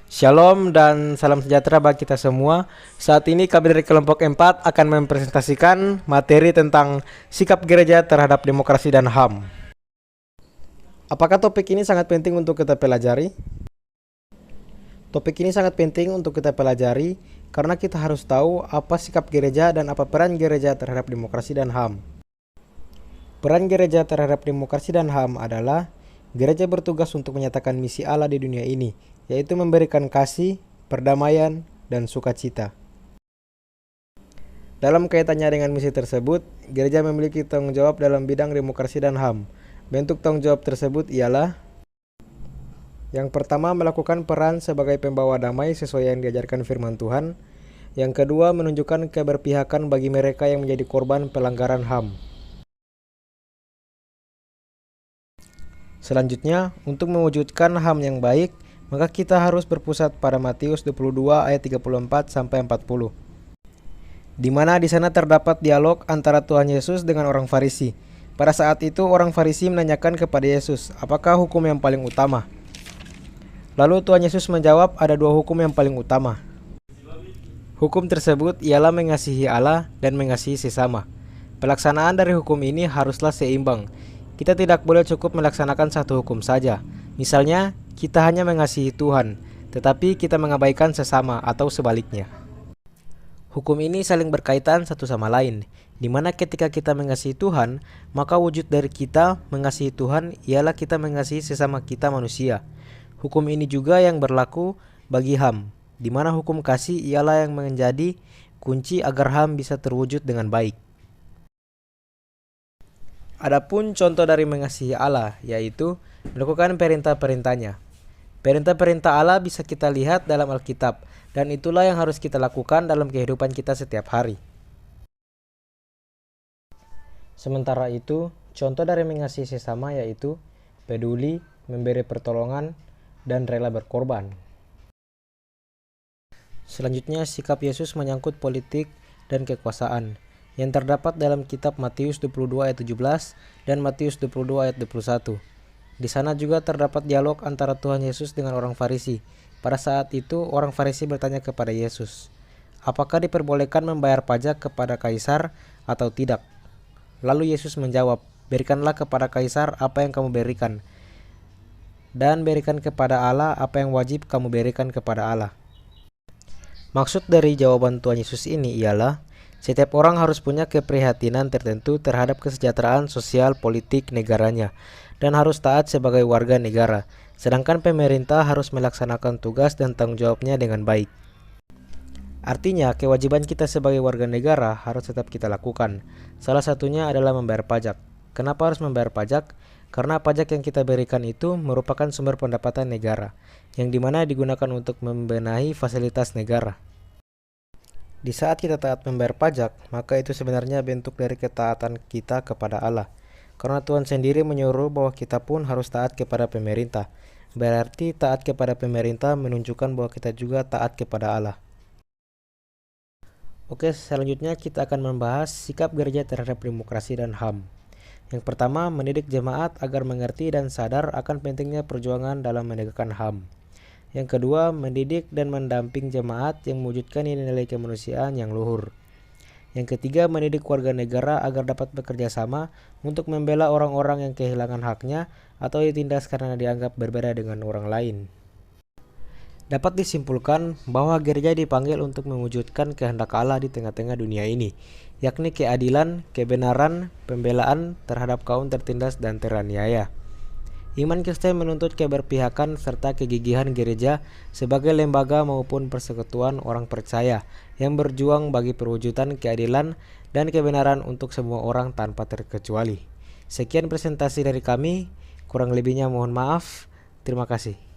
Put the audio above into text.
Shalom dan salam sejahtera bagi kita semua. Saat ini kami dari kelompok 4 akan mempresentasikan materi tentang sikap gereja terhadap demokrasi dan HAM. Apakah topik ini sangat penting untuk kita pelajari? Topik ini sangat penting untuk kita pelajari karena kita harus tahu apa sikap gereja dan apa peran gereja terhadap demokrasi dan HAM. Peran gereja terhadap demokrasi dan HAM adalah gereja bertugas untuk menyatakan misi Allah di dunia ini, yaitu memberikan kasih, perdamaian, dan sukacita. Dalam kaitannya dengan misi tersebut, gereja memiliki tanggung jawab dalam bidang demokrasi dan HAM. Bentuk tanggung jawab tersebut ialah: yang pertama, melakukan peran sebagai pembawa damai sesuai yang diajarkan firman Tuhan. Yang kedua, menunjukkan keberpihakan bagi mereka yang menjadi korban pelanggaran HAM. Selanjutnya, untuk mewujudkan HAM yang baik, maka kita harus berpusat pada Matius 22 ayat 34 sampai 40. Di mana di sana terdapat dialog antara Tuhan Yesus dengan orang Farisi. Pada saat itu orang Farisi menanyakan kepada Yesus, apakah hukum yang paling utama? Lalu Tuhan Yesus menjawab, ada dua hukum yang paling utama. Hukum tersebut ialah mengasihi Allah dan mengasihi sesama. Pelaksanaan dari hukum ini haruslah seimbang. Kita tidak boleh cukup melaksanakan satu hukum saja. Misalnya, kita hanya mengasihi Tuhan, tetapi kita mengabaikan sesama atau sebaliknya. Hukum ini saling berkaitan satu sama lain, di mana ketika kita mengasihi Tuhan, maka wujud dari kita mengasihi Tuhan ialah kita mengasihi sesama kita manusia. Hukum ini juga yang berlaku bagi HAM, di mana hukum kasih ialah yang menjadi kunci agar HAM bisa terwujud dengan baik. Adapun contoh dari mengasihi Allah, yaitu melakukan perintah-perintahnya. Perintah-perintah Allah bisa kita lihat dalam Alkitab, dan itulah yang harus kita lakukan dalam kehidupan kita setiap hari. Sementara itu, contoh dari mengasihi sesama yaitu peduli, memberi pertolongan, dan rela berkorban. Selanjutnya, sikap Yesus menyangkut politik dan kekuasaan yang terdapat dalam kitab Matius 22 ayat 17 dan Matius 22 ayat 21. Di sana juga terdapat dialog antara Tuhan Yesus dengan orang Farisi. Pada saat itu orang Farisi bertanya kepada Yesus, apakah diperbolehkan membayar pajak kepada kaisar atau tidak? Lalu Yesus menjawab, berikanlah kepada kaisar apa yang kamu berikan, dan berikan kepada Allah apa yang wajib kamu berikan kepada Allah. Maksud dari jawaban Tuhan Yesus ini ialah setiap orang harus punya keprihatinan tertentu terhadap kesejahteraan sosial politik negaranya dan harus taat sebagai warga negara, sedangkan pemerintah harus melaksanakan tugas dan tanggung jawabnya dengan baik. Artinya, kewajiban kita sebagai warga negara harus tetap kita lakukan. Salah satunya adalah membayar pajak. Kenapa harus membayar pajak? Karena pajak yang kita berikan itu merupakan sumber pendapatan negara, yang dimana digunakan untuk membenahi fasilitas negara. Di saat kita taat membayar pajak, maka itu sebenarnya bentuk dari ketaatan kita kepada Allah. Karena Tuhan sendiri menyuruh bahwa kita pun harus taat kepada pemerintah. Berarti taat kepada pemerintah menunjukkan bahwa kita juga taat kepada Allah. Oke, selanjutnya kita akan membahas sikap gereja terhadap demokrasi dan HAM. Yang pertama, mendidik jemaat agar mengerti dan sadar akan pentingnya perjuangan dalam menegakkan HAM. Yang kedua, mendidik dan mendamping jemaat yang mewujudkan nilai-nilai kemanusiaan yang luhur. Yang ketiga, mendidik warga negara agar dapat bekerja sama untuk membela orang-orang yang kehilangan haknya atau ditindas karena dianggap berbeda dengan orang lain. Dapat disimpulkan bahwa gereja dipanggil untuk mewujudkan kehendak Allah di tengah-tengah dunia ini, yakni keadilan, kebenaran, pembelaan terhadap kaum tertindas dan teraniaya. Iman Kristen menuntut keberpihakan serta kegigihan gereja sebagai lembaga maupun persekutuan orang percaya yang berjuang bagi perwujudan keadilan dan kebenaran untuk semua orang tanpa terkecuali. Sekian presentasi dari kami, kurang lebihnya mohon maaf. Terima kasih.